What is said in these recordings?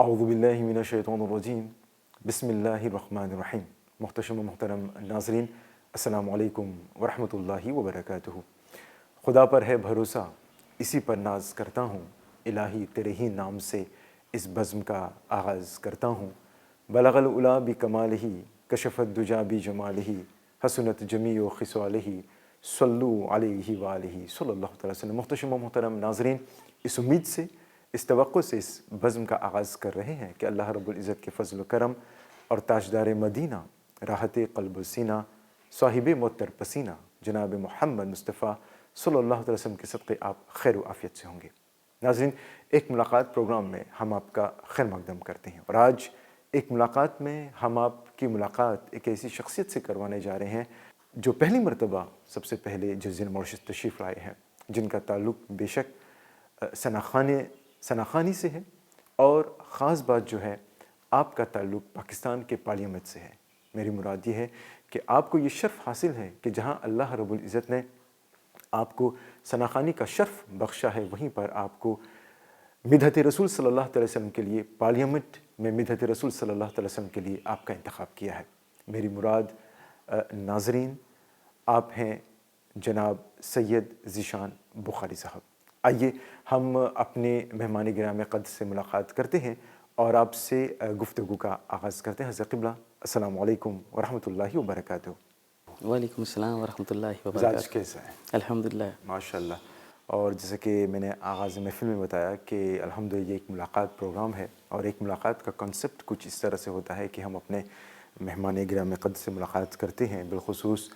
اعوذ باللہ من الشیطان الرجیم بسم اللہ الرحمن الرحیم۔ محتشم و محترم ناظرین، السلام علیکم ورحمۃ اللہ وبرکاتہ۔ خدا پر ہے بھروسہ، اسی پر ناز کرتا ہوں، الہی تیرے ہی نام سے اس بزم کا آغاز کرتا ہوں۔ بلغ العلا بکمالہ، کشف الدجا بجمالہ، حسنت جمیع خصالہ، صلو علیہ وآلہ صلی اللہ تعالی وسلم۔ محتشم و محترم ناظرین، اس امید سے، اس توقع سے اس بزم کا آغاز کر رہے ہیں کہ اللہ رب العزت کے فضل و کرم اور تاجدار مدینہ، راحت قلب و سینہ، صاحب معطر پسینہ جناب محمد مصطفیٰ صلی اللہ علیہ وسلم کے صدقے آپ خیر و عافیت سے ہوں گے۔ ناظرین، ایک ملاقات پروگرام میں ہم آپ کا خیر مقدم کرتے ہیں، اور آج ایک ملاقات میں ہم آپ کی ملاقات ایک ایسی شخصیت سے کروانے جا رہے ہیں جو پہلی مرتبہ سب سے پہلے جزیرہ ماریشس تشریف لائے ہیں، جن کا تعلق بے شک ثناخانی سے ہے، اور خاص بات جو ہے آپ کا تعلق پاکستان کے پارلیمنٹ سے ہے۔ میری مراد یہ ہے کہ آپ کو یہ شرف حاصل ہے کہ جہاں اللہ رب العزت نے آپ کو ثناخانی کا شرف بخشا ہے، وہیں پر آپ کو مدحت رسول صلی اللہ علیہ وسلم کے لیے پارلیمنٹ میں مدحت رسول صلی اللہ علیہ وسلم کے لیے آپ کا انتخاب کیا ہے۔ میری مراد ناظرین، آپ ہیں جناب سید ذیشان بخاری صاحب۔ آئیے ہم اپنے مہمان گرامی قدر سے ملاقات کرتے ہیں اور آپ سے گفتگو کا آغاز کرتے ہیں۔ حضرت قبلہ، السلام علیکم ورحمۃ اللہ وبرکاتہ۔ وعلیکم السلام ورحمۃ اللہ مزاج وبرکاتہ۔ کیسا ہے؟ الحمدللہ۔ ماشاء اللہ۔ اور جیسا کہ میں نے آغاز محفل میں بتایا کہ الحمدللہ یہ ایک ملاقات پروگرام ہے، اور ایک ملاقات کا کنسپٹ کچھ اس طرح سے ہوتا ہے کہ ہم اپنے مہمان گرامی قدر سے ملاقات کرتے ہیں، بالخصوص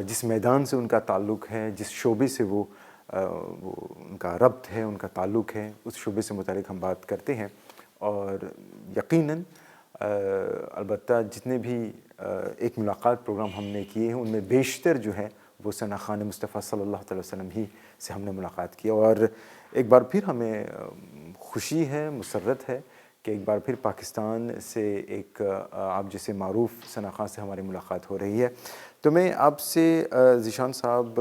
جس میدان سے ان کا تعلق ہے، جس شعبے سے وہ ان کا ربط ہے، ان کا تعلق ہے، اس شعبے سے متعلق ہم بات کرتے ہیں۔ اور یقیناً البتہ جتنے بھی ایک ملاقات پروگرام ہم نے کیے ہیں، ان میں بیشتر جو ہے وہ ثناخان مصطفیٰ صلی اللہ علیہ وسلم ہی سے ہم نے ملاقات کی، اور ایک بار پھر ہمیں خوشی ہے، مسرت ہے کہ ایک بار پھر پاکستان سے ایک آپ جیسے معروف ثناخان سے ہماری ملاقات ہو رہی ہے۔ تو میں آپ سے ذیشان صاحب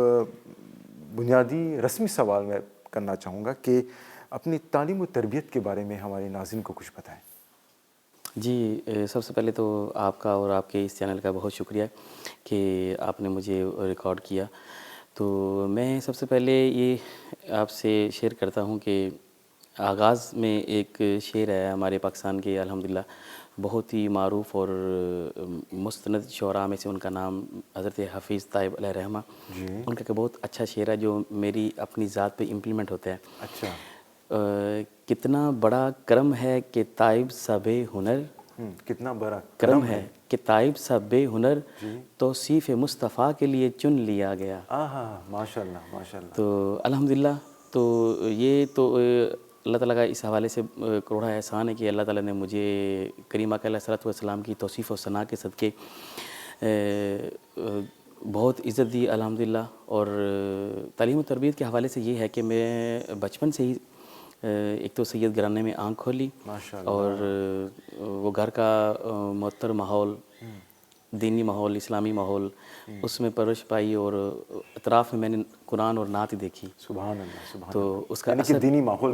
بنیادی رسمی سوال میں کرنا چاہوں گا کہ اپنی تعلیم و تربیت کے بارے میں ہمارے ناظرین کو کچھ بتائیں۔ جی، سب سے پہلے تو آپ کا اور آپ کے اس چینل کا بہت شکریہ کہ آپ نے مجھے ریکارڈ کیا۔ تو میں سب سے پہلے یہ آپ سے شیئر کرتا ہوں کہ آغاز میں ایک شعر ہے ہمارے پاکستان کے الحمدللہ بہت ہی معروف اور مستند شعراء میں سے، ان کا نام حضرت حفیظ طیب علیہ رحمہ۔ جی، ان کا بہت اچھا شعر ہے جو میری اپنی ذات پہ امپلیمنٹ ہوتا ہے۔ اچھا، کتنا بڑا کرم ہے کہ طیب سا بے ہنر، کتنا بڑا کرم ہے کہ طیب سا بے ہنر، جی، توصیف مصطفیٰ کے لیے چن لیا گیا۔ آہا، ماشاء اللہ، ماشاء اللہ۔ تو الحمدللہ، تو یہ تو اللہ تعالیٰ کا اس حوالے سے کروڑا احسان ہے کہ اللہ تعالیٰ نے مجھے کریم آقا علیہ السلام کی توصیف و ثنا کے صدقے بہت عزت دی الحمدللہ۔ اور تعلیم و تربیت کے حوالے سے یہ ہے کہ میں بچپن سے ہی ایک تو سید گھرانے میں آنکھ کھولی، ماشاء اللہ۔ اور وہ گھر کا معطر ماحول، دینی ماحول، اسلامی ماحول، اس میں پرورش پائی، اور اطراف میں نے قرآن اور نعت دیکھی۔ سبحان اللہ، سبحان تو اللہ۔ اس کا یعنی کہ اثر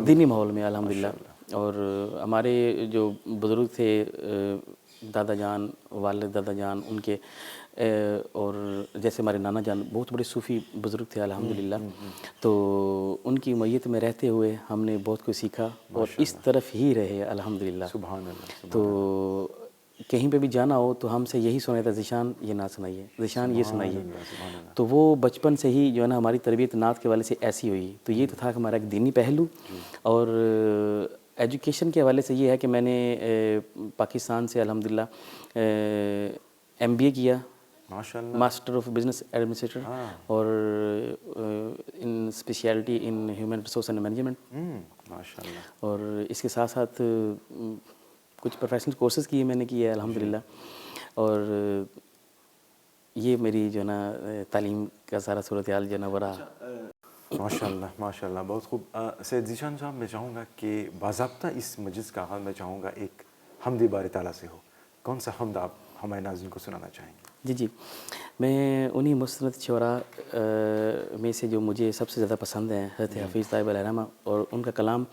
دینی ماحول میں الحمدللہ۔ اور ہمارے جو بزرگ تھے، دادا جان، والد دادا جان ان کے، اور جیسے ہمارے نانا جان بہت بڑے صوفی بزرگ تھے الحمدللہ۔ تو ان کی میت میں رہتے ہوئے ہم نے بہت کچھ سیکھا، اور اس طرف ہی رہے الحمدللہ۔ سبحان اللہ، تو کہیں پہ بھی جانا ہو تو ہم سے یہی سنا تھا، ذیشان یہ نعت سنائیے، ذیشان یہ سنائیے۔ سبحان اللہ۔ تو وہ بچپن سے ہی جو ہے نا ہماری تربیت نعت کے حوالے سے ایسی ہوئی۔ تو یہ تو تھا کہ ہمارا ایک دینی پہلو، اور ایجوکیشن کے حوالے سے یہ ہے کہ میں نے پاکستان سے الحمدللہ MBA کیا، ماشاء اللہ، ماسٹر آف بزنس ایڈمنسٹریٹر، اور in speciality in human resource and management. ماشاء اللہ۔ اور اس کے ساتھ ساتھ کچھ پروفیشنل کورسز کیے میں نے کیے الحمدللہ۔ اور یہ میری جو ہے نا تعلیم کا سارا صورتحال جو ہے نا وہ رہا۔ ماشاء اللہ، ماشاء اللہ، بہت خوب۔ سید ذیشان صاحب، میں چاہوں گا کہ باضابطہ اس مجلس کا آغاز میں چاہوں گا ایک حمد بار تعالیٰ سے ہو۔ کون سا حمد آپ ہمارے ناظرین کو سنانا چاہیں گے؟ جی، میں انہی مستند شعراء میں سے جو مجھے سب سے زیادہ پسند ہیں حضرت حفیظ طیب علیہ رحمہ، اور ان کا کلام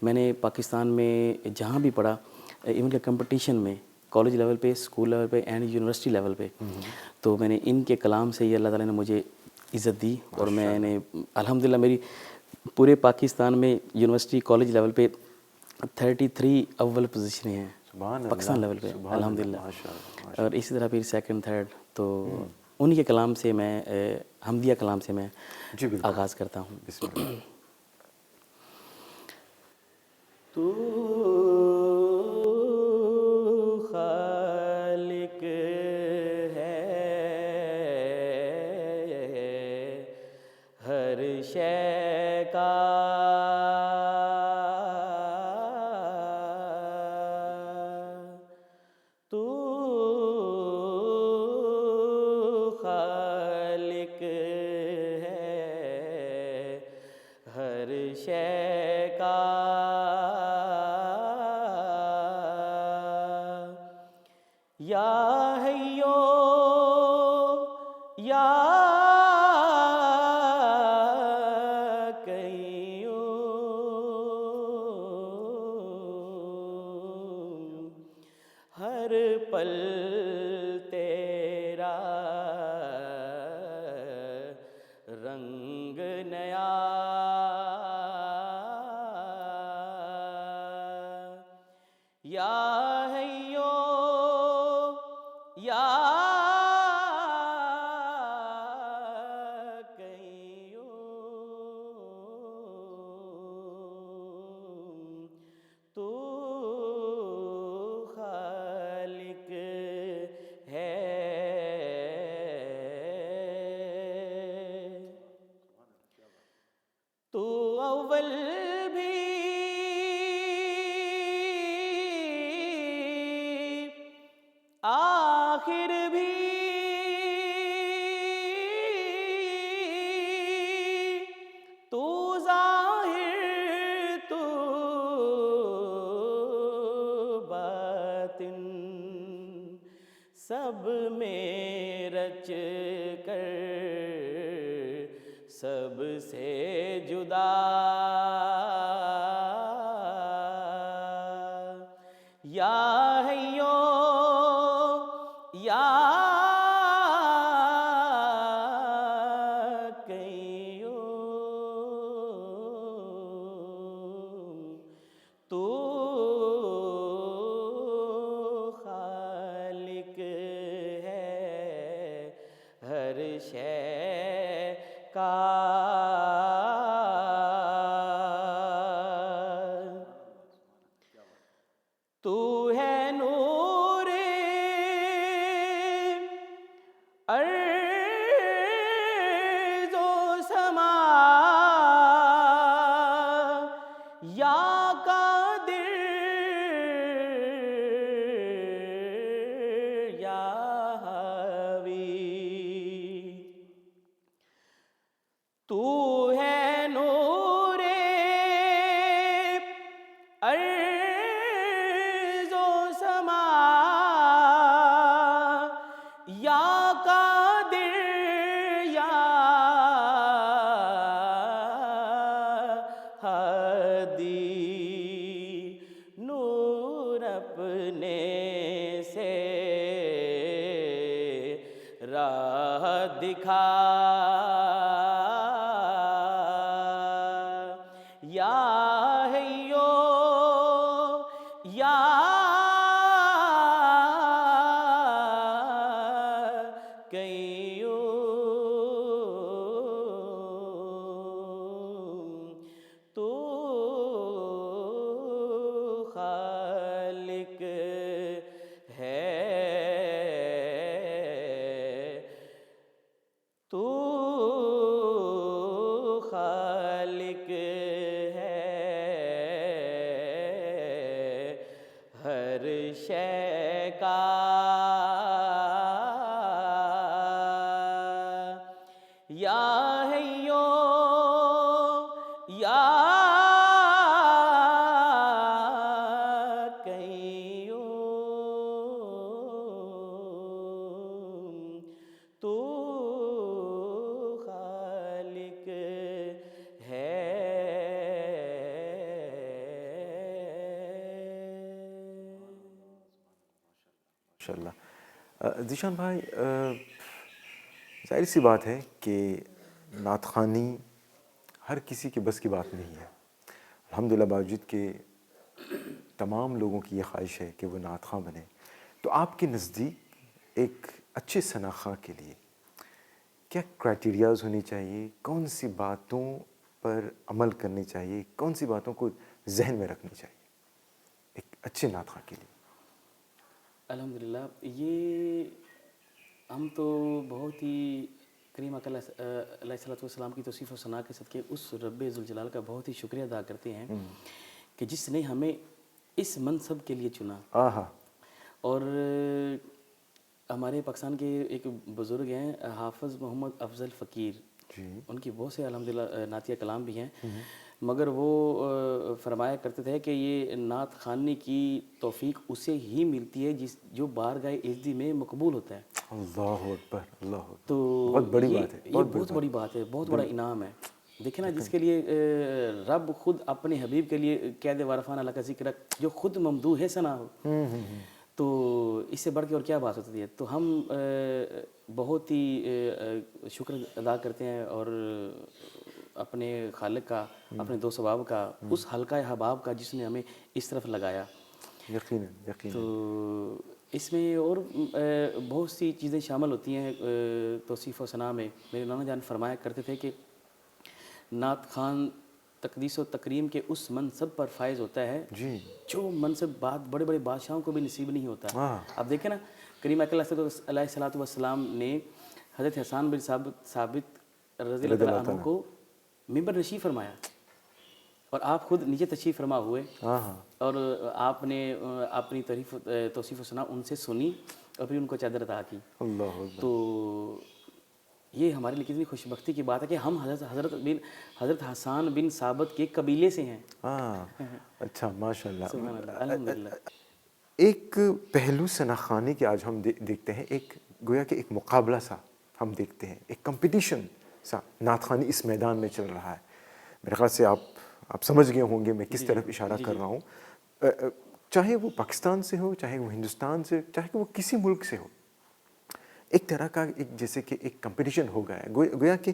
میں نے پاکستان میں جہاں بھی پڑھا ایون کہ کمپٹیشن میں کالج لیول پہ, اسکول لیول پہ اینڈ یونیورسٹی لیول پہ. تو میں نے ان کے کلام سے یہ اللہ تعالیٰ نے مجھے عزت دی, اور میں نے الحمدللہ میری پورے پاکستان میں یونیورسٹی کالج لیول پہ 33 اول پوزیشنیں ہیں پاکستان لیول پہ الحمدللہ. اور اسی طرح پھر سیکنڈ تھرڈ. تو انہی کے کلام سے میں حمدیہ کلام سے میں آغاز کرتا ہوں. بسم اللہ. تو خالق ہے ہر شے کا, تو خالق ہے ہر شے کا, یا حیو یا قیوم, ہر پل تیرا رنگ نیا, یا حیو یا قیوم, تو خالق ہے. تو اول بھی آخر بھی, تو ظاہر تو باطن, سب میں رچ کر سب سے جدا, یا حیو یا قیوم, تو خالق ہے ہر شے کا. تو ہے نور ارض و سما, یا قادر یا حاوی, تو ہے نور ارض و سما, یا قادر یا ہادی, نور اپنے سے راہ دکھا, یا حیو یا قیوم, تو خالق ہے, تو خالق ہے ہر شے کا, یا حیو یا قیوم, تو خالق ہے. ماشاء اللہ. ذیشان بھائی, ظاہر سی بات ہے کہ نعت خوانی ہر کسی کے بس کی بات نہیں ہے. الحمدللہ باوجود کہ تمام لوگوں کی یہ خواہش ہے کہ وہ نعت خواں بنے, تو آپ کے نزدیک ایک اچھے ثنا خواں کے لیے کیا کرائٹیریاز ہونی چاہیے, کون سی باتوں پر عمل کرنی چاہیے, کون سی باتوں کو ذہن میں رکھنی چاہیے ایک اچھے نعت خواں کے لیے؟ الحمدللہ یہ ہم تو بہت ہی کریم آقا علیہ الصلوۃ والسلام کی توصیف و ثنا کے صدقے اس رب ذوالجلال کا بہت ہی شکریہ ادا کرتے ہیں کہ جس نے ہمیں اس منصب کے لیے چنا. آہا, اور ہمارے پاکستان کے ایک بزرگ ہیں حافظ محمد افضل فقیر, جی ان کی بہت سے الحمدللہ نعتیہ کلام بھی ہیں, مگر وہ فرمایا کرتے تھے کہ یہ نعت خوانی کی توفیق اسے ہی ملتی ہے جو بارگاہ عزتی میں مقبول ہوتا ہے. اللہ اکبر, اللہ اکبر, تو بہت بڑی یہ بات ہے, یہ بہت بڑی بات ہے, بہت بڑا انعام ہے. دیکھیں نا, جس کے لیے رب خود اپنے حبیب کے لیے قید وارفان اللہ کا ذکر, جو خود ممدوح ہے ثنا ہو, تو اس سے بڑھ کے اور کیا بات ہوتی ہے. تو ہم بہت ہی شکر ادا کرتے ہیں اور اپنے خالق کا, اپنے دوست احباب کا, اس حلقہ احباب کا جس نے ہمیں اس طرف لگایا. یقیناً یقیناً. تو اس میں اور بہت سی چیزیں شامل ہوتی ہیں توصیف و ثنا میں. میرے نانا جان فرمایا کرتے تھے کہ نعت خوان تقدیس و تکریم کے اس منصب پر فائز ہوتا ہے جی, جو منصب بڑے بڑے بادشاہوں کو بھی نصیب نہیں ہوتا. ہاں, اب دیکھیں نا, کریم آقا علیہ الصلوۃ والسلام نے حضرت حسان بن ثابت رضی اللہ تعالیٰ عنہ کو ممبر نشین فرمایا, اور آپ خود نیچے تشریف فرما ہوئے, اور آپ نے اپنی تعریف توصیف و ثنا ان سے سنی اور پھر ان کو چادر عطا کی. اللہ اکبر. تو یہ ہمارے لیے کتنی خوش بختی کی بات ہے کہ ہم حضرت حسان بن ثابت کے قبیلے سے ہیں. ہاں, اچھا, ماشاء اللہ. سبحان اللہ, الحمدللہ. ایک پہلو ثنا خوانی کے آج ہم دیکھتے ہیں, ایک گویا کہ ایک مقابلہ سا ہم دیکھتے ہیں, ایک کمپٹیشن سا نعت خوانی اس میدان میں چل رہا ہے. میرے خیال سے آپ سمجھ گئے ہوں گے میں کس طرف اشارہ کر رہا ہوں. چاہے وہ پاکستان سے ہو, چاہے وہ ہندوستان سے, چاہے کہ وہ کسی ملک سے ہو, ایک طرح کا ایک جیسے کہ ایک کمپٹیشن ہو گیا ہے. گویا کہ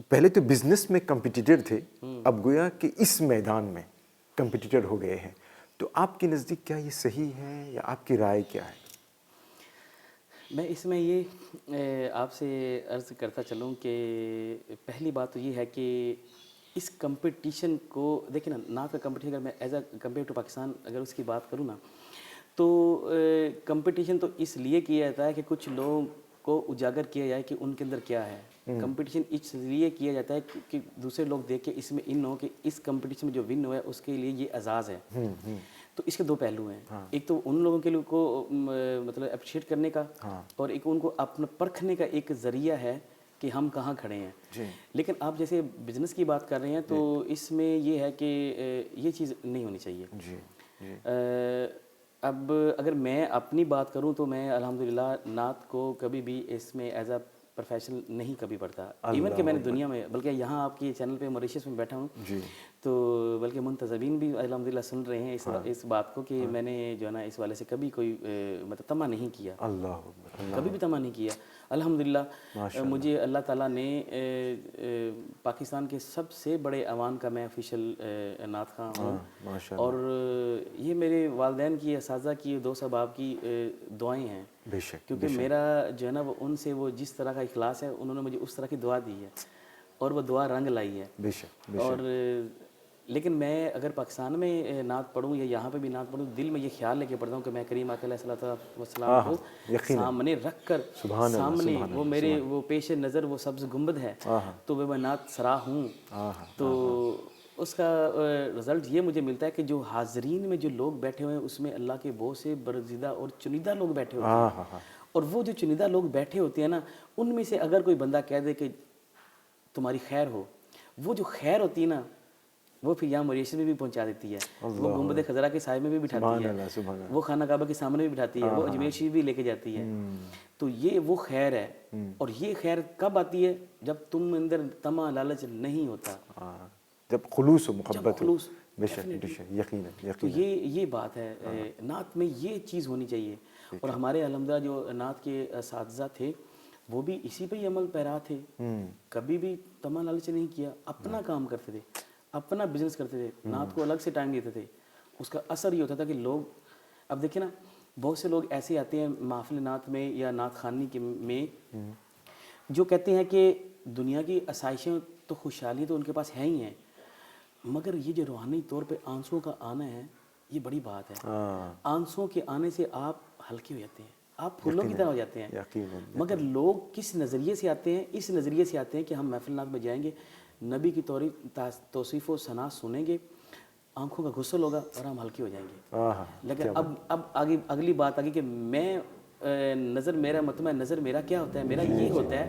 پہلے تو بزنس میں کمپٹیٹر تھے, اب گویا کہ اس میدان میں کمپٹیٹر ہو گئے ہیں. تو آپ کے نزدیک کیا یہ صحیح ہے یا آپ کی رائے کیا ہے؟ میں اس میں یہ آپ سے عرض کرتا چلوں کہ پہلی بات تو یہ ہے کہ اس کمپٹیشن کو دیکھیں نا, نعت کا کمپٹیشن اگر میں as a compare to Pakistan اگر اس کی بات کروں نا, تو کمپٹیشن تو اس لیے کیا جاتا ہے کہ کچھ لوگوں کو اجاگر کیا جائے کہ ان کے اندر کیا ہے. کمپٹیشن اس لیے کیا جاتا ہے کہ دوسرے لوگ دیکھ کے اس میں ان ہو کہ اس کمپٹیشن میں جو ون ہوا ہے اس کے لیے یہ اعزاز ہے. تو اس کے دو پہلو ہیں, ایک تو ان لوگوں کے لیے کو مطلب اپریشیٹ کرنے کا, اور ایک ان کو اپنا پرکھنے کا ایک ذریعہ ہے کہ ہم کہاں کھڑے ہیں. لیکن آپ جیسے بزنس کی بات کر رہے ہیں تو اس میں یہ ہے کہ یہ چیز نہیں ہونی چاہیے. اب اگر میں اپنی بات کروں تو میں الحمدللہ نعت کو کبھی بھی اس میں ایز اے پروفیشنل نہیں کبھی پڑھتا. ایون کہ میں نے دنیا میں, بلکہ یہاں آپ کے چینل پہ موریشیس میں بیٹھا ہوں, تو بلکہ منتظمین بھی الحمدللہ سن رہے ہیں اس بات کو کہ میں نے جو ہے نا اس والے سے کبھی کوئی مطلب طمع نہیں کیا, کبھی بھی طمع نہیں کیا. الحمدللہ مجھے اللہ تعالیٰ نے پاکستان کے سب سے بڑے ایوان کا میں آفیشیل نعت خواں ہوں, اور یہ میرے والدین کی, اساتذہ کی, دوست احباب کی دعائیں ہیں. بے شک, کیونکہ میرا جو ہے نا وہ ان سے وہ جس طرح کا اخلاص ہے, انہوں نے مجھے اس طرح کی دعا دی ہے اور وہ دعا رنگ لائی ہے. بے شک, اور لیکن میں اگر پاکستان میں نعت پڑھوں یا یہاں پہ بھی نعت پڑھوں, دل میں یہ خیال لے کے پڑھتا ہوں کہ میں کریم آقا علیہ الصلوۃ والسلام کو سامنے رکھ کر, سامنے وہ میرے وہ پیش نظر وہ سبز گنبد ہے, تو میں نعت سرا ہوں. تو اس کا رزلٹ یہ مجھے ملتا ہے کہ جو حاضرین میں جو لوگ بیٹھے ہوئے ہیں اس میں اللہ کے بہت سے برگزیدہ اور چنیدہ لوگ بیٹھے ہوتے ہیں, اور وہ جو چنیدہ لوگ بیٹھے ہوتے ہیں نا, ان میں سے اگر کوئی بندہ کہہ دے کہ تمہاری خیر ہو, وہ جو خیر ہوتی ہے نا وہ پھر یہاں موریشیس میں بھی پہنچا دیتی ہے, وہ گنبد خضرا کے سائے میں بھی بٹھاتی ہے, وہ خانہ کعبہ کے سامنے بھی بٹھاتی ہے, وہ اجمیر شریف بھی لے کے جاتی ہے. تو یہ وہ خیر ہے, اور یہ خیر کب آتی ہے؟ جب تم اندر طمع لالچ نہیں ہوتا, جب خلوص و محبت ہو, بے شک بے شک، یقیناً تو یقیناً. یہ بات ہے نعت میں، یہ چیز ہونی چاہیے. اور ہمارے الحمدللہ جو نعت کے اساتذہ تھے وہ بھی اسی پہ ہی عمل پیرا تھے. کبھی بھی تما لالچ نہیں کیا، اپنا کام کرتے تھے، اپنا بزنس کرتے تھے، نعت کو الگ سے ٹائم دیتے تھے. اس کا اثر یہ ہوتا تھا کہ لوگ، اب دیکھیں نا بہت سے لوگ ایسے آتے ہیں محفل نعت میں یا نعت خوانی میں جو کہتے ہیں کہ دنیا کی آسائشیں تو خوشحالی تو ان کے پاس ہیں ہی ہیں، مگر یہ جو روحانی طور پہ آنسوں کا آنا ہے یہ بڑی بات ہے. آنسوں کے آنے سے آپ ہلکے ہو جاتے ہیں، آپ پھولوں کی طرح ہو جاتے ہیں. یقیناً. مگر لوگ کس نظریے سے آتے ہیں؟ اس نظریے سے آتے ہیں کہ ہم محفل نعت میں جائیں گے، نبی کی توصیف و ثنا سنیں گے، آنکھوں کا غسل ہوگا اور ہم ہلکے ہو جائیں گے. لیکن اب آگے اگلی بات آگئی کہ میں نظر میرا مطمئن نظر میرا کیا ہوتا ہے، میرا یہ ہوتا ہے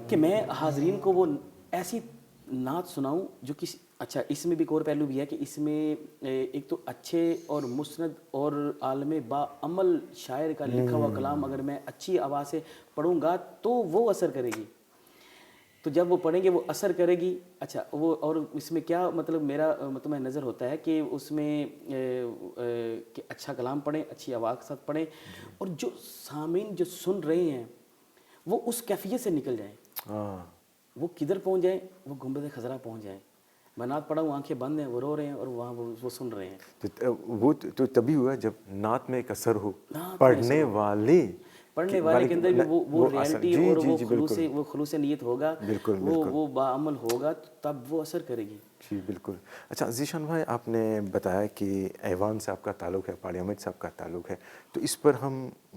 کہ میں حاضرین کو وہ ایسی نعت سناؤں جو کسی، اچھا اس میں بھی ایک اور پہلو بھی ہے کہ اس میں ایک تو اچھے اور مسند اور عالم با عمل شاعر کا لکھا ہوا کلام اگر میں اچھی آواز سے پڑھوں گا تو وہ اثر کرے گی. تو جب وہ پڑھیں گے وہ اثر کرے گی. اچھا وہ، اور اس میں کیا مطلب میرا مطمئن نظر ہوتا ہے کہ اس میں کہ اچھا کلام پڑھیں، اچھی آواز کے ساتھ پڑھیں، اور جو سامعین جو سن رہے ہیں وہ اس کیفیت سے نکل جائیں. وہ کدھر پہنچ جائیں؟ وہ گنبد خضرا پہنچ جائیں. میں نعت پڑھا ہوں، آنکھیں بند ہیں، وہ رو رہے ہیں اور وہاں وہ سن رہے ہیں. تو وہ تو تبھی ہوا جب نعت میں ایک اثر ہو، پڑھنے والے کے اندر بھی وہ ریالٹی اور وہ خلوص نیت ہوگا، وہ باعمل ہوگا، تب وہ اثر کرے گی. جی بالکل. اچھا ذیشان بھائی، آپ نے بتایا کہ ایوان سے آپ کا تعلق ہے، پارلیمنٹ سے آپ کا تعلق ہے، تو اس پر ہم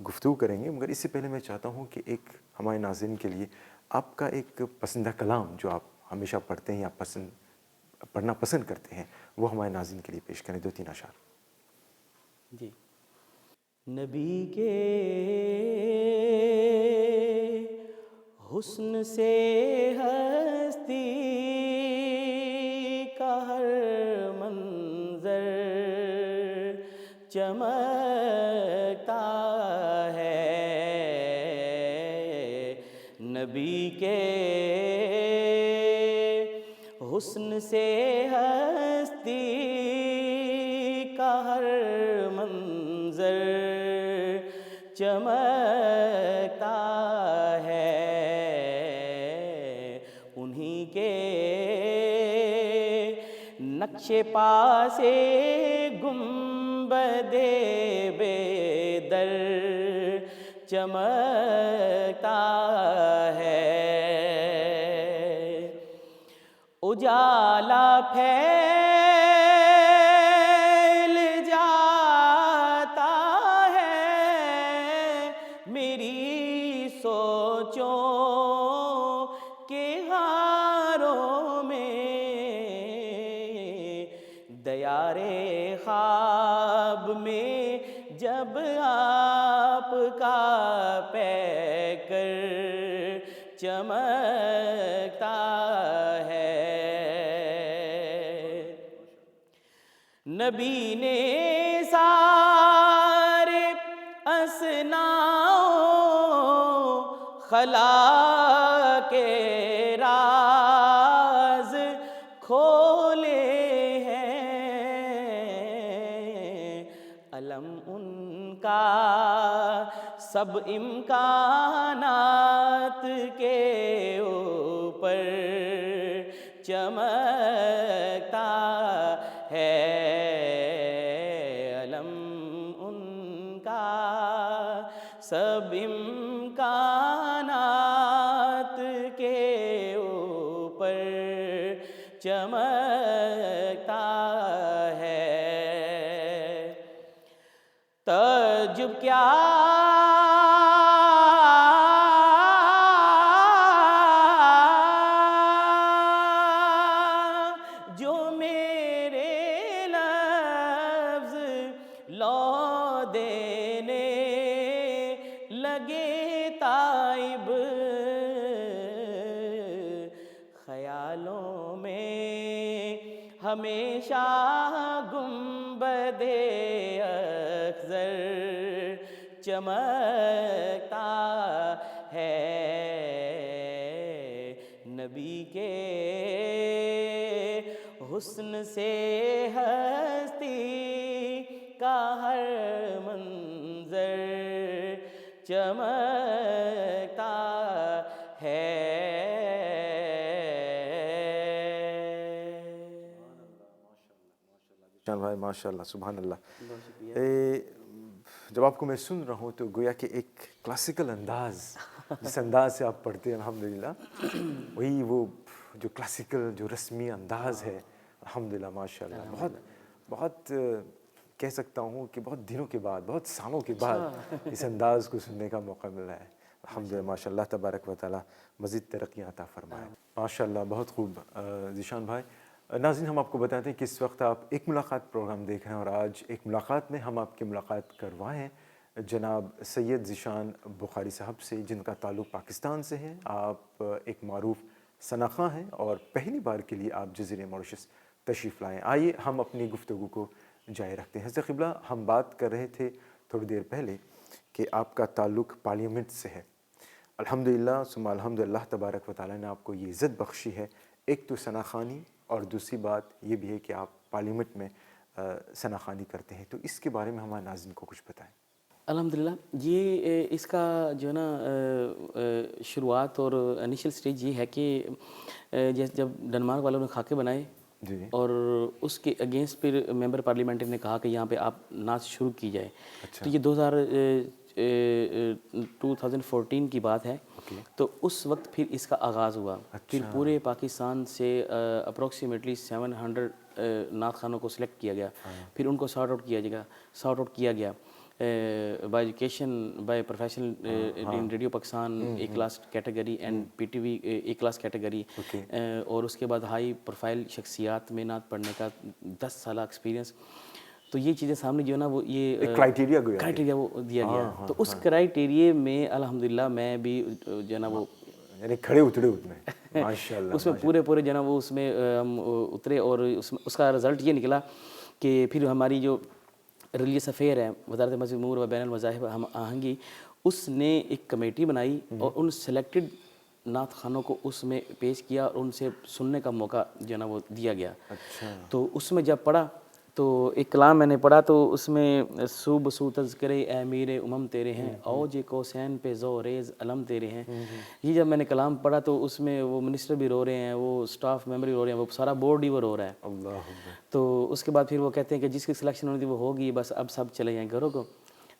گفتگو کریں گے، مگر اس سے پہلے میں چاہتا ہوں کہ ایک ہمارے ناظرین کے لیے آپ کا ایک پسندیدہ کلام جو آپ ہمیشہ پڑھتے ہیں یا پڑھنا پسند کرتے ہیں، وہ ہمارے ناظرین کے لیے پیش کریں، 2-3 اشعار. جی. نبی کے حسن سے ہستی کا ہر منظر چمکتا ہے. نبی کے حسن سے ہستی کا ہر منظر چمکتا ہے. انہی کے نقش پا سے گنبد بے در چمکتا ہے. اجالا پھیل جاتا ہے میری سوچوں کے غاروں میں. دیار خواب میں جب آپ کا پیکر چمکتا ہے. نبی نے سارے اثناء خلا کے راز کھولے ہیں. علم ان کا سب امکانات کے اوپر چمکتا ہے. علم ان کا سب امکانات کے اوپر چمکتا ہے. تعجب کیا جو میرے لفظ لو دینے لگے تائب. خیالوں میں ہمیشہ گنبد اخضر چمکتا ہے. نبی کے حسن سے ہستی کا ہر منظر چمکتا ہے. ذیشان بھائی ماشاء اللہ سبحان اللہ. بہت شکریہ. جب آپ کو میں سن رہا ہوں تو گویا کہ ایک کلاسیکل انداز جس انداز سے آپ پڑھتے ہیں الحمدللہ وہی وہ جو کلاسیکل جو رسمی انداز ہے الحمدللہ ماشاء اللہ. بہت بہت کہہ سکتا ہوں کہ بہت دنوں کے بعد بہت سالوں کے بعد اس انداز کو سننے کا موقع مل رہا ہے الحمدللہ. ماشاء اللہ تبارک و تعالیٰ مزید ترقی عطا فرمائے. ماشاء اللہ بہت خوب. ذیشان بھائی ناظرین ہم آپ کو بتاتے ہیں کہ اس وقت آپ ایک ملاقات پروگرام دیکھ رہے ہیں اور آج ایک ملاقات میں ہم آپ کی ملاقات کروائے ہیں جناب سید ذیشان بخاری صاحب سے جن کا تعلق پاکستان سے ہے. آپ ایک معروف ثناخواں ہیں اور پہلی بار کے لیے آپ جزیرہ ماریشس تشریف لائیں. آئیے ہم اپنی گفتگو کو جاری رکھتے ہیں. حضرت قبلہ ہم بات کر رہے تھے تھوڑی دیر پہلے کہ آپ کا تعلق پارلیمنٹ سے ہے. الحمدللہ ثم الحمدللہ تبارک و تعالیٰ نے آپ کو یہ عزت بخشی ہے. ایک تو ثناخوانی اور دوسری بات یہ بھی ہے کہ آپ پارلیمنٹ میں ثناخوانی کرتے ہیں. تو اس کے بارے میں ہمارے ناظرین کو کچھ بتائیں. الحمدللہ یہ اس کا جو ہے نا شروعات اور انیشل سٹیج یہ ہے کہ جیسے جب ڈنمارک والوں نے خاکے بنائے جی اور اس کے اگینسٹ پھر ممبر پارلیمنٹ نے کہا کہ یہاں پہ آپ ناچ شروع کی جائے. تو یہ 2014 کی بات ہے. تو اس وقت پھر اس کا آغاز ہوا. پھر پورے پاکستان سے اپروکسیمیٹلی 700 نعت خوانوں کو سلیکٹ کیا گیا. پھر ان کو سارٹ آؤٹ کیا گیا by education by professional in radio Pakistan a class category and P T V a class category. اور اس کے بعد ہائی پروفائل شخصیات میں نعت پڑھنے کا 10 سالہ ایکسپیرینس. تو یہ چیزیں سامنے جو ہے نا وہ یہ کرائٹیریا وہ دیا گیا. تو اس کرائٹیریے میں الحمدللہ میں بھی جو ہے نا وہ یعنی کھڑے اترے اتنے ماشاء اللہ اس میں پورے جو ہے نا وہ اس میں ہم اترے. اور اس کا رزلٹ یہ نکلا کہ پھر ہماری جو ریلیجس افیئر ہے وزارت مذہبی امور و بین المذاہب ہم آہنگی اس نے ایک کمیٹی بنائی اور ان سلیکٹڈ نعت خوانوں کو اس میں پیش کیا اور ان سے سننے کا موقع جو ہے نا وہ دیا گیا. تو اس میں جب پڑھا تو ایک کلام میں نے پڑھا تو اس میں سو بسو تذکرے اے امیر امم تیرے ہیں اوج کوسین پہ زوریز علم تیرے ہیں. یہ جب میں نے کلام پڑھا تو اس میں وہ منسٹر بھی رو رہے ہیں, وہ اسٹاف ممبر بھی رو رہے ہیں, وہ سارا بورڈ ہی وہ رو رہا ہے. تو اس کے بعد پھر وہ کہتے ہیں کہ جس کی سلیکشن ہونی تھی وہ ہوگی, بس اب سب چلے جائیں گھروں کو.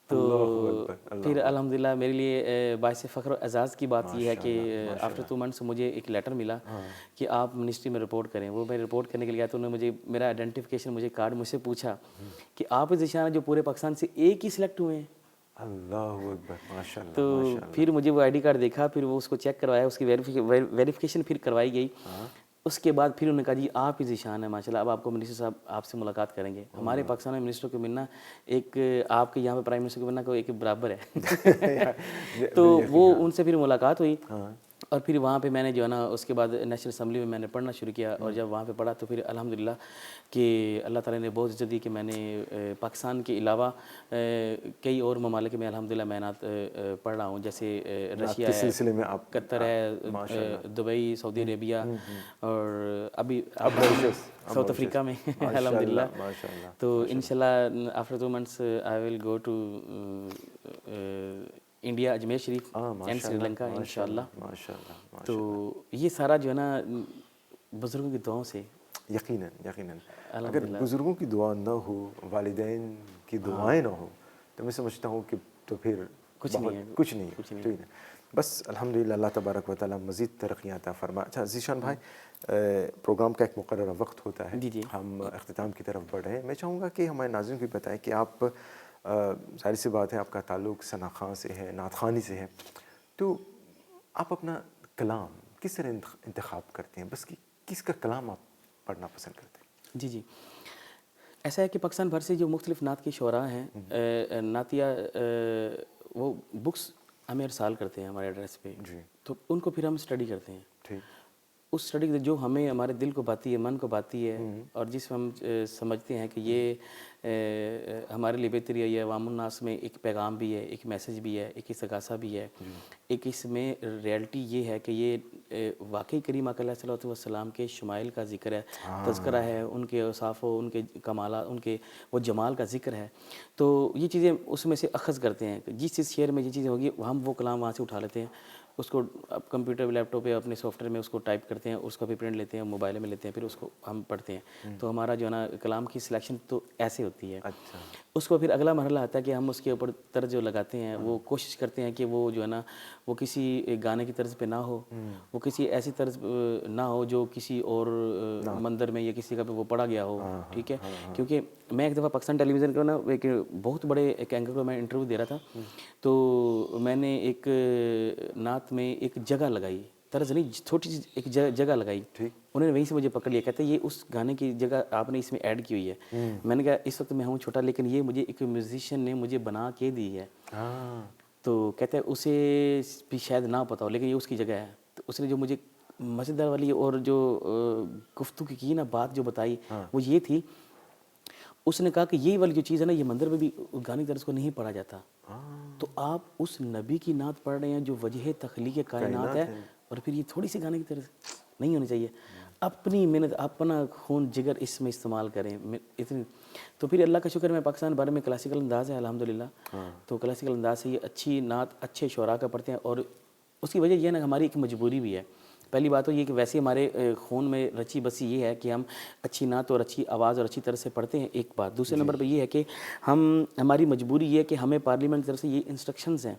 تو پھر الحمدللہ میرے لیے باعث فخر و اعزاز کی بات یہ ہے کہ آفٹر 2 منتھس مجھے ایک لیٹر ملا کہ آپ منسٹری میں رپورٹ کریں. وہ میں رپورٹ کرنے کے لیے گیا تو انہوں نے مجھے میرا آئیڈینٹیفیکیشن مجھے کارڈ مجھ سے پوچھا کہ آپ ذیشان جو پورے پاکستان سے ایک ہی سلیکٹ ہوئے ہیں. اللہ اکبر ماشاء اللہ. تو پھر مجھے وہ آئی ڈی کارڈ دیکھا, پھر وہ اس کو چیک کروایا, اس کی ویریفیکیشن پھر کروائی گئی. اس کے بعد پھر انہوں نے کہا جی آپ ہی ذیشان ہیں ماشاء اللہ, اب آپ کو منسٹر صاحب آپ سے ملاقات کریں گے. ہمارے پاکستان میں منسٹر کو ملنا ایک آپ کے یہاں پہ پرائم منسٹر کو ملنا کو ایک برابر ہے. تو وہ ان سے پھر ملاقات ہوئی اور پھر وہاں پہ میں نے جو ہے نا اس کے بعد نیشنل اسمبلی میں نے پڑھنا شروع کیا. اور جب وہاں پہ پڑھا تو پھر الحمدللہ کہ اللہ تعالیٰ نے بہت عزت دی کہ میں نے پاکستان کے علاوہ کئی اور ممالک میں الحمدللہ میں نعت پڑھ رہا ہوں, جیسے رشیا ہے, قطر ہے, دبئی, سعودی عربیہ اور ابھی ساؤتھ افریقہ میں الحمدللہ. تو انشاءاللہ after 2 months I will go to India Ajmer Sharif and Sri Lanka انشاءاللہ. تو یہ سارا جو ہے نا بزرگوں کی دعاؤں سے. یقیناً اگر بزرگوں کی دعا نہ ہو, والدین کی دعائیں نہ ہو تو میں سمجھتا ہوں کہ تو پھر کچھ نہیں ہے. بس الحمدللہ اللہ تبارک و تعالیٰ مزید ترقیاں عطا فرمائے. اچھا ذیشان بھائی, پروگرام کا ایک مقررہ وقت ہوتا ہے, ہم اختتام کی طرف بڑھ رہے ہیں. میں چاہوں گا کہ ہمارے ناظرین کو بتائیں کہ آپ ظاہر سی بات ہے آپ کا تعلق ثناخواں سے ہے, نعت خوانی سے ہے, تو آپ اپنا کلام کس طرح انتخاب کرتے ہیں, بس کس کا کلام آپ پڑھنا پسند کرتے ہیں؟ جی ایسا ہے کہ پاکستان بھر سے جو مختلف نعت کے شعراء ہیں, نعتیہ وہ بکس ہمیں ارسال کرتے ہیں ہمارے ایڈریس پہ, تو ان کو پھر ہم اسٹڈی کرتے ہیں. اس اسٹڈی جو ہمیں ہمارے دل کو بھاتی ہے, من کو بھاتی ہے, اور جس میں ہم سمجھتے ہیں کہ یہ ہمارے لیے بہتری ہے, یہ عوام الناس میں ایک پیغام بھی ہے, ایک میسج بھی ہے, ایک استغاثہ بھی ہے, ایک اس میں ریئلٹی یہ ہے کہ یہ واقعی کریم آقا علیہ الصلوۃ والسلام کے شمائل کا ذکر ہے, تذکرہ ہے, ان کے اوصاف و ان کے کمالات, ان کے وہ جمال کا ذکر ہے. تو یہ چیزیں اس میں سے اخذ کرتے ہیں. جس شعر میں یہ چیزیں ہوگی ہم وہ کلام وہاں سے اٹھا لیتے ہیں, اس کو اب کمپیوٹر لیپ ٹاپ یا اپنے سافٹ ویئر میں اس کو ٹائپ کرتے ہیں, اس کا بھی پرنٹ لیتے ہیں, موبائل میں لیتے ہیں, پھر اس کو ہم پڑھتے ہیں. تو ہمارا جو ہے نا کلام کی سلیکشن تو ایسے ہوتی ہے. اچھا, اس کو پھر اگلا مرحلہ آتا ہے کہ ہم اس کے اوپر طرز جو لگاتے ہیں, وہ کوشش کرتے ہیں کہ وہ جو ہے نا وہ کسی گانے کی طرز پہ نہ ہو, وہ کسی ایسی طرز نہ ہو جو کسی اور مندر میں یا کسی کا پہ وہ پڑھا گیا ہو. ٹھیک ہے, کیونکہ میں ایک دفعہ پاکستان ٹیلی ویژن کا نا ایک بہت بڑے ایک اینکر کو میں انٹرویو دے رہا تھا, تو میں نے ایک نعت میں ایک جگہ لگائی, طرز نہیں, چھوٹی سی ایک جگہ لگائی. انہوں نے وہیں سے مجھے پکڑ لیا, کہتے ہیں یہ اس گانے کی جگہ آپ نے اس میں ایڈ کی ہوئی ہے. میں نے کہا اس وقت میں ہوں چھوٹا, لیکن یہ مجھے ایک میوزیشین نے مجھے بنا کے دی ہے. تو کہتے ہیں اسے بھی شاید نہ پتا ہو, لیکن یہ اس کی جگہ ہے. تو اس نے جو مجھے مزیدار والی اور جو گفتگو کی نا بات جو بتائی وہ یہ تھی, اس نے کہا کہ یہ والی جو چیز ہے نا یہ مندر میں بھی گانے طرز کو نہیں پڑھا جاتا. تو آپ اس نبی کی نعت پڑھ رہے ہیں جو وجہ تخلیق کائنات ہے, اور پھر یہ تھوڑی سی گانے کی طرز نہیں ہونی چاہیے. اپنی محنت, اپنا خون جگر اس میں استعمال کریں اتنی. تو پھر اللہ کا شکر, میں پاکستان بارے میں کلاسیکل انداز ہے الحمدللہ, تو کلاسیکل انداز سے یہ اچھی نعت اچھے شعراء کا پڑھتے ہیں. اور اس کی وجہ یہ ہے نا ہماری ایک مجبوری بھی ہے. پہلی بات تو یہ کہ ویسے ہمارے خون میں رچی بسی یہ ہے کہ ہم اچھی نعت اور اچھی آواز اور اچھی طرح سے پڑھتے ہیں, ایک بات. دوسرے نمبر پہ یہ ہے کہ ہماری مجبوری یہ ہے کہ ہمیں پارلیمنٹ کی طرف سے یہ انسٹرکشنز ہیں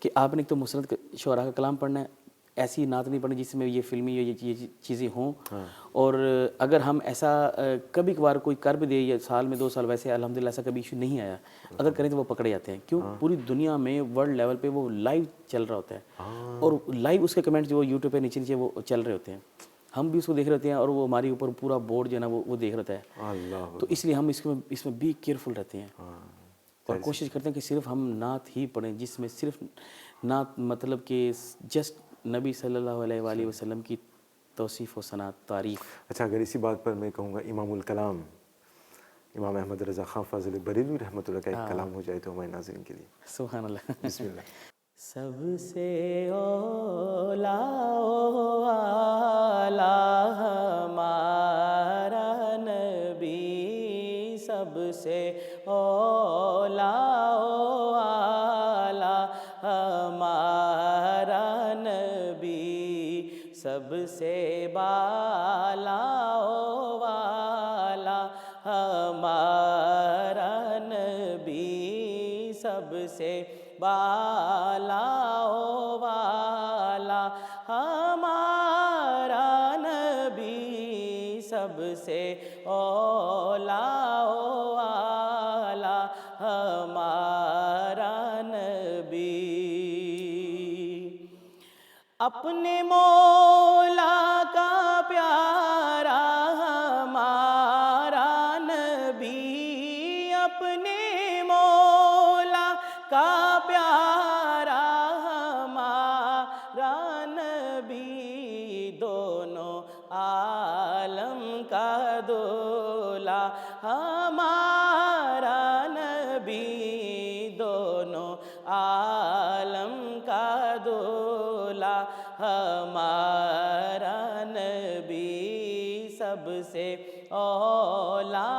کہ آپ نے ایک تو مسند شعراء کا کلام پڑھنا ہے, ایسی نعت نہیں پڑھنی جس میں یہ فلمی یہ چیزیں ہوں. اور اگر ہم ایسا کبھی کبھار کوئی کر بھی دے یا سال میں 2 سال, ویسے الحمدللہ ایسا کبھی ایشو نہیں آیا, اگر کریں تو وہ پکڑے جاتے ہیں. کیوں؟ پوری دنیا میں ورلڈ لیول پہ وہ لائیو چل رہا ہوتا ہے, اور لائیو اس کے کمنٹ جو یوٹیوب پہ نیچے نیچے وہ چل رہے ہوتے ہیں, ہم بھی اس کو دیکھ رہے ہوتے ہیں, اور وہ ہمارے اوپر پورا بورڈ جو ہے نا وہ دیکھ رہتا ہے. تو اس لیے ہم اس میں بھی کیئرفل رہتے ہیں, اور کوشش کرتے ہیں کہ صرف ہم نعت ہی پڑھیں جس میں صرف نعت مطلب کہ جسٹ نبی صلی اللہ علیہ وآلہ وسلم کی توصیف و ثنا تعریف. اچھا, اگر اسی بات پر میں کہوں گا امام الکلام امام احمد رضا خان فاضل بریلوی رحمۃ اللہ کا ایک کلام ہو جائے تو ہمارے ناظرین کے لیے. سبحان اللہ. بسم اللہ. سب سے اولا والا ہمارا نبی, سب سے اولا والا ہمارا نبی, سب سے بالا والا ہمارا نبی, سب سے بالا والا ہمارا نبی, سب سے اولا والا ہمارا نبی. اپنے مولا کا پیارا ہمارا نبی, اپنے مولا کا پیارا ہمارا نبی, دونوں عالم کا دولا ہمارا نبی, دونوں عالم کا دولا ہمارا نبی, سب سے اولا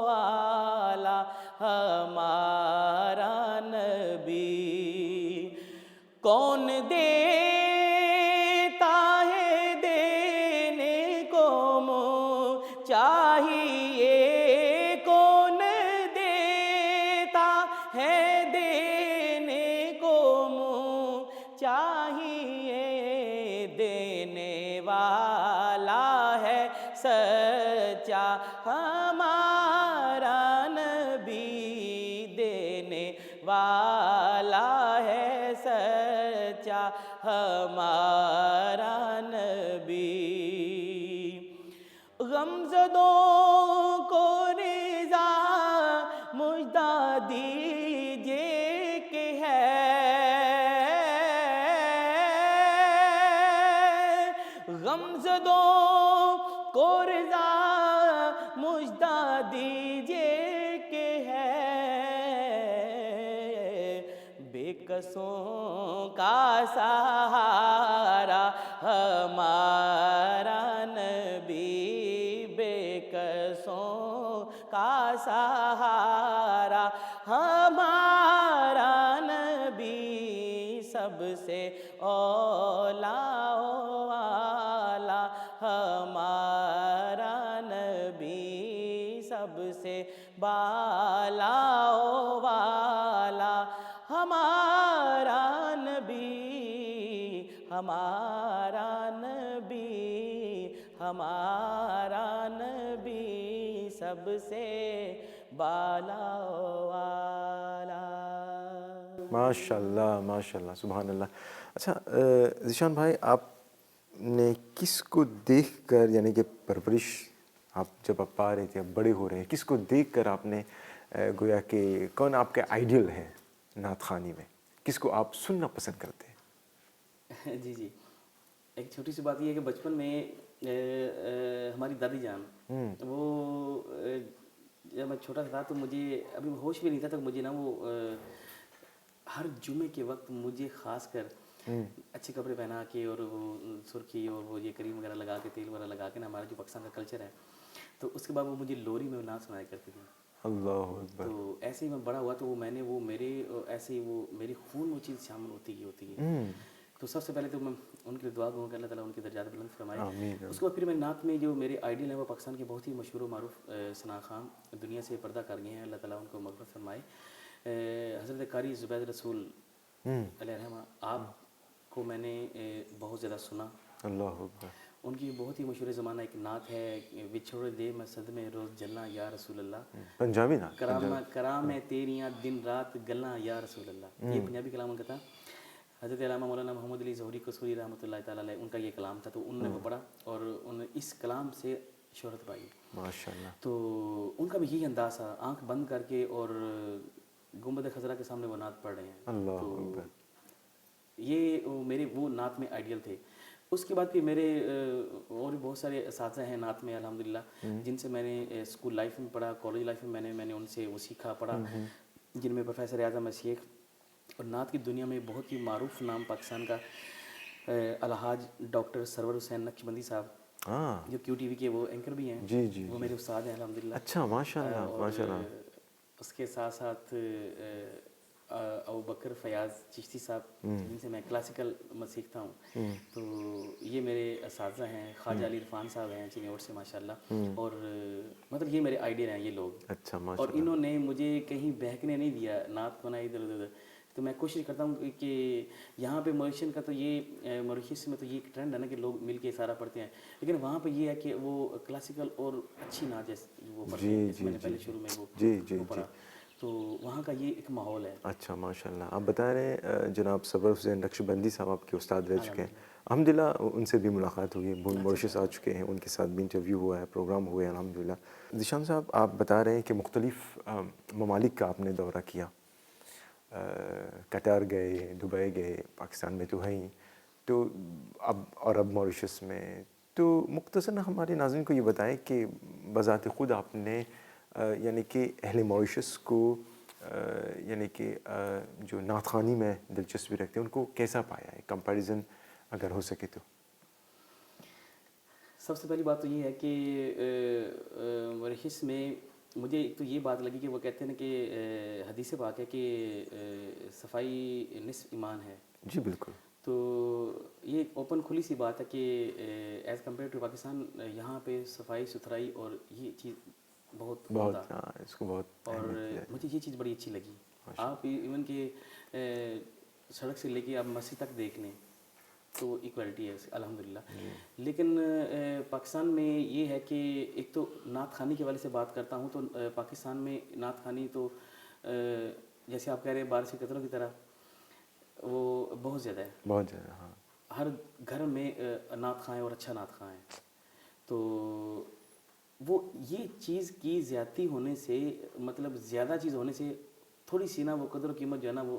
والا ہمارا نبی. کون دیتا ہے دینے کو منہ چاہیے, کون دیتا ہے دینے کو منہ چاہیے, دینے والا ہے سچا ہمارا نبی, دینے والا ہے سچا ہمارا نبی. غمزدوں کو رضا مجدہ دیجیے کہ ہے, غمزدوں کو رضا مژدہ دیجیے کہ ہے بے کسوں کا سہارا ہمارا نبی، بے کسوں کا سہارا ہمارا نبی، سب سے اولا والا ہمارا نبی، سب سے بالا والا ہمارا نبی، ہمارا نبی، ہمارا نبی، سب سے بالا والا۔ ماشاء اللہ ماشاء اللہ، سبحان اللہ۔ اچھا ذیشان بھائی، آپ نے کس کو دیکھ کر، یعنی کہ پرورش آپ جب آپ پا رہے تھے، آپ بڑے ہو رہے ہیں، کس کو دیکھ کر آپ نے گویا کہ کون آپ کے آئیڈیل ہیں نعت خوانی میں؟ کس کو آپ سننا پسند کرتے ہیں؟ جی جی، ایک چھوٹی سی بات یہ ہے کہ بچپن میں ہماری دادی جان، وہ جب میں چھوٹا تھا تو مجھے ابھی ہوش بھی نہیں تھا، تو مجھے نا وہ ہر جمعے کے وقت مجھے خاص کر اچھے کپڑے پہنا کے اور وہ سرخی اور وہ یہ کریم وغیرہ لگا کے، تیل وغیرہ لگا کے نا، ہمارا جو پاکستان کا کلچر ہے، تو اس کے بعد وہ مجھے لوری میں نعت سنایا کرتی تھی۔ اللہ اکبر۔ تو ایسے ہی میں بڑا ہوا تو وہ میں نے وہ میرے ایسے ہی وہ میری خون وہ چیز شامل ہوتی گئی۔ تو سب سے پہلے تو میں ان کے لیے دعا دوں کہ اللہ تعالیٰ ان کے درجات بلند فرمائے۔ اس کے بعد پھر میں نعت میں جو میرے آئیڈیل ہیں وہ پاکستان کے بہت ہی مشہور و معروف ثنا خان، دنیا سے پردہ کر گئے ہیں، اللہ تعالیٰ ان کو مغفرت فرمائے۔ حضرت قاری زبید رسول علیہ الرحمہ، آپ کو میں نے بہت زیادہ سنا۔ اللہ اکبر۔ ان کی بہت ہی مشہور زمانہ ایک نعت ہے، بچھوڑ دے میں صدمے روز جلنا یا رسول اللہ، پنجابی نا؟ کرام ہے تیریاں دن رات گلنا یا رسول اللہ۔ یہ پنجابی کلام ان کا تھا۔ حضرت علامہ مولانا محمد علی ظہوری قصوری رحمۃ اللہ تعالیٰ علیہ، ان کا یہ کلام تھا، تو انہوں نے وہ پڑھا اور انہوں نے اس کلام سے شہرت پائی۔ ماشاء اللہ۔ تو ان کا بھی یہی انداز تھا، آنکھ بند کر کے اور گنبد خضرا کے سامنے وہ نعت پڑھ رہے ہیں۔ اللہ تو اکبر۔ یہ میرے وہ نعت میں آئیڈیل تھے۔ اس کے بعد پھر میرے اور بھی بہت سارے اساتذہ ہیں نعت میں الحمدللہ، جن سے میں نے اسکول لائف میں پڑھا، کالج لائف میں میں نے ان سے وہ سیکھا پڑھا، جن میں پروفیسر اعظم مشیخ، اور نعت کی دنیا میں بہت ہی معروف نام پاکستان کا الحاج ڈاکٹر سرور حسین نقشبندی صاحب، جو کیو ٹی وی کے وہ اینکر بھی ہیں، جی جی، وہ میرے استاد ہیں الحمدللہ۔ اچھا ماشاء اللہ ماشاء اللہ۔ اس کے ساتھ ساتھ ابو بکر فیاض چشتی صاحب، جن سے میں کلاسیکل سیکھتا ہوں، تو یہ میرے اساتذہ ہیں۔ خواجہ علی عرفان صاحب ہیں چنگیوٹ سے ماشاء اللہ، اور مطلب یہ میرے آئیڈیل ہیں یہ لوگ۔ اچھا ماشاء اور انہوں نے مجھے کہیں بہکنے نہیں دیا، نعت کو نہ ادھر ادھر۔ تو میں کوشش کرتا ہوں کہ یہاں پہ موریشین کا تو یہ موریشیس میں تو یہ ایک ٹرینڈ ہے نا کہ لوگ مل کے سارا پڑھتے ہیں، لیکن وہاں پہ یہ ہے کہ وہ کلاسیکل اور اچھی نعت جیسے وہ پڑھتے ہیں، جیسے میں نے پہلے شروع میں وہ پڑھا، تو وہاں کا یہ ایک ماحول ہے۔ اچھا ماشاء اللہ۔ آپ بتا رہے ہیں جناب سرور حسین نقشبندی صاحب آپ کے استاد رہ چکے ہیں، الحمدللہ ان سے بھی ملاقات ہوئی ہے، موریشیس آ چکے ہیں، ان کے ساتھ بھی انٹرویو ہوا ہے، پروگرام ہوئے ہیں الحمدللہ۔ ذیشان صاحب، آپ بتا رہے ہیں کہ مختلف ممالک کا آپ نے دورہ کیا، قطر گئے، دبئی گئے، پاکستان میں تو ہیں، تو اب موریشیس میں، تو مختصراً ہمارے ناظرین کو یہ بتائیں کہ بذات خود آپ نے یعنی کہ اہل موریشیس کو یعنی کہ جو نعت خوانی میں دلچسپی رکھتے ہیں ان کو کیسا پایا ہے، کمپیریزن اگر ہو سکے تو؟ سب سے پہلی بات تو یہ ہے کہ موریشیس میں مجھے ایک تو یہ بات لگی کہ وہ کہتے ہیں نا کہ حدیث پاک ہے کہ صفائی نصف ایمان ہے۔ جی بالکل۔ تو یہ ایک اوپن کھلی سی بات ہے کہ ایز کمپیئر ٹو پاکستان، یہاں پہ صفائی ستھرائی اور یہ چیز بہت اس کو بہت، اور مجھے یہ چیز بڑی اچھی لگی۔ آپ ایون کہ سڑک سے لے کے آپ مسجد تک دیکھ لیں تو ایکوالٹی ہے الحمدللہ۔ لیکن پاکستان میں یہ ہے کہ ایک تو نعت خوانی کے حوالے سے بات کرتا ہوں تو پاکستان میں نعت خوانی تو جیسے آپ کہہ رہے ہیں بارش کے قطروں کی طرح وہ بہت زیادہ ہے، بہت زیادہ، ہاں۔ ہر گھر میں نعت خواں اور اچھا نعت خواں ہے۔ تو وہ یہ چیز کی زیادتی ہونے سے، مطلب زیادہ چیز ہونے سے تھوڑی سی نا وہ قدر و قیمت جو ہے نا وہ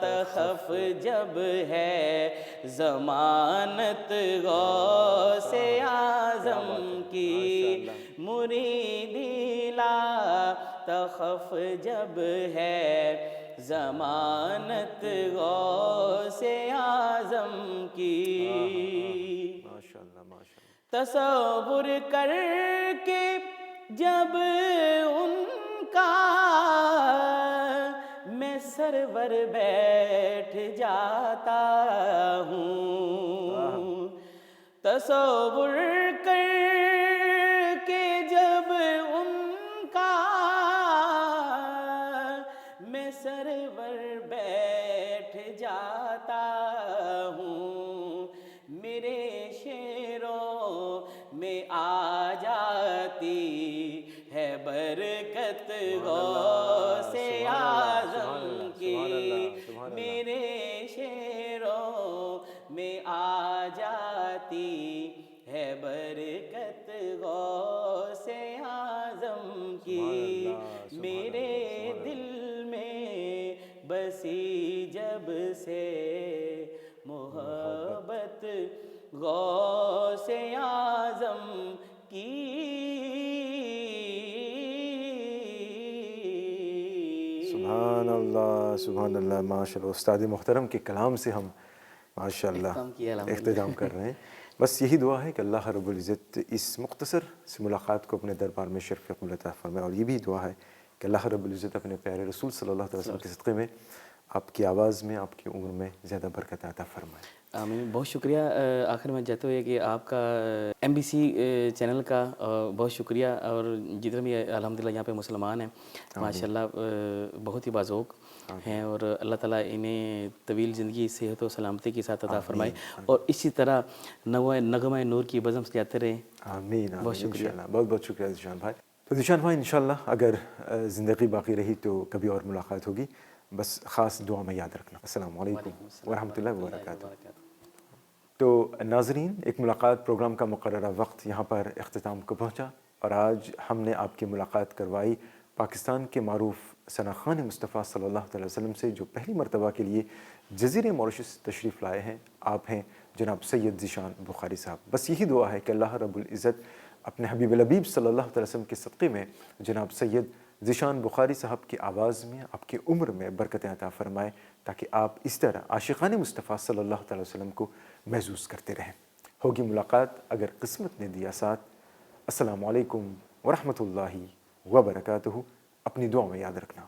تخف جب ہے ضمانت غوث اعظم کی، مریدی لا تخف جب ہے ضمانت غوث اعظم کی۔ ماشاء اللہ ماشاء اللہ۔ تصور کر کے جب ان کا میں سرور بیٹھ جاتا ہوں، تصور کر کے جب ان کا میں سرور بیٹھ جاتا ہوں، میرے شعروں میں آ جاتی ہے برکت غوث اعظم کی، میرے شعروں میں آ جاتی ہے برکت غوث اعظم کی، میرے دل میں بسی جب سے محبت غوث اعظم کی۔ سبحان اللہ ماشاء اللہ۔ استاد محترم کے کلام سے ہم ماشاء اللہ اختتام کر رہے ہیں۔ بس یہی دعا ہے کہ اللہ رب العزت اس مختصر سی ملاقات کو اپنے دربار میں شرف قبول عطا فرمائے، اور یہ بھی دعا ہے کہ اللہ رب العزت اپنے پیارے رسول صلی اللہ علیہ وسلم کے صدقے میں آپ کی آواز میں، آپ کی عمر میں زیادہ برکت عطا فرمائے۔ آمین۔ بہت شکریہ۔ آخر میں چاہتے ہوئے کہ آپ کا MBC چینل کا بہت شکریہ، اور جتنے بھی الحمدللہ یہاں پہ مسلمان ہیں ماشاءاللہ بہت ہی باذوق ہیں، اور اللہ تعالیٰ انہیں طویل زندگی، صحت و سلامتی کے ساتھ عطا فرمائے، اور اسی طرح نغمہ نور کی بزم سے جاتے رہیں۔ آمین۔ بہت شکریہ، بہت بہت شکریہ ذیشان بھائی۔ تو ذیشان بھائی انشاءاللہ اگر زندگی باقی رہی تو کبھی اور ملاقات ہوگی، بس خاص دعا میں یاد رکھنا۔ السلام علیکم ورحمۃ اللہ وبرکاتہ۔ تو ناظرین، ایک ملاقات پروگرام کا مقررہ وقت یہاں پر اختتام کو پہنچا، اور آج ہم نے آپ کی ملاقات کروائی پاکستان کے معروف ثناخوان مصطفیٰ صلی اللہ علیہ وسلم سے، جو پہلی مرتبہ کے لیے جزیرہ موریشس تشریف لائے ہیں۔ آپ ہیں جناب سید ذیشان بخاری صاحب۔ بس یہی دعا ہے کہ اللہ رب العزت اپنے حبیب الحبیب صلی اللہ علیہ وسلم کے صدقے میں جناب سید ذیشان بخاری صاحب کی آواز میں، آپ کی عمر میں برکتیں عطا فرمائے، تاکہ آپ اس طرح عاشقان مصطفیٰ صلی اللہ علیہ وسلم کو محظوظ کرتے رہیں۔ ہوگی ملاقات اگر قسمت نے دیا ساتھ۔ السلام علیکم ورحمۃ اللہ وبرکاتہ۔ اپنی دعا میں یاد رکھنا۔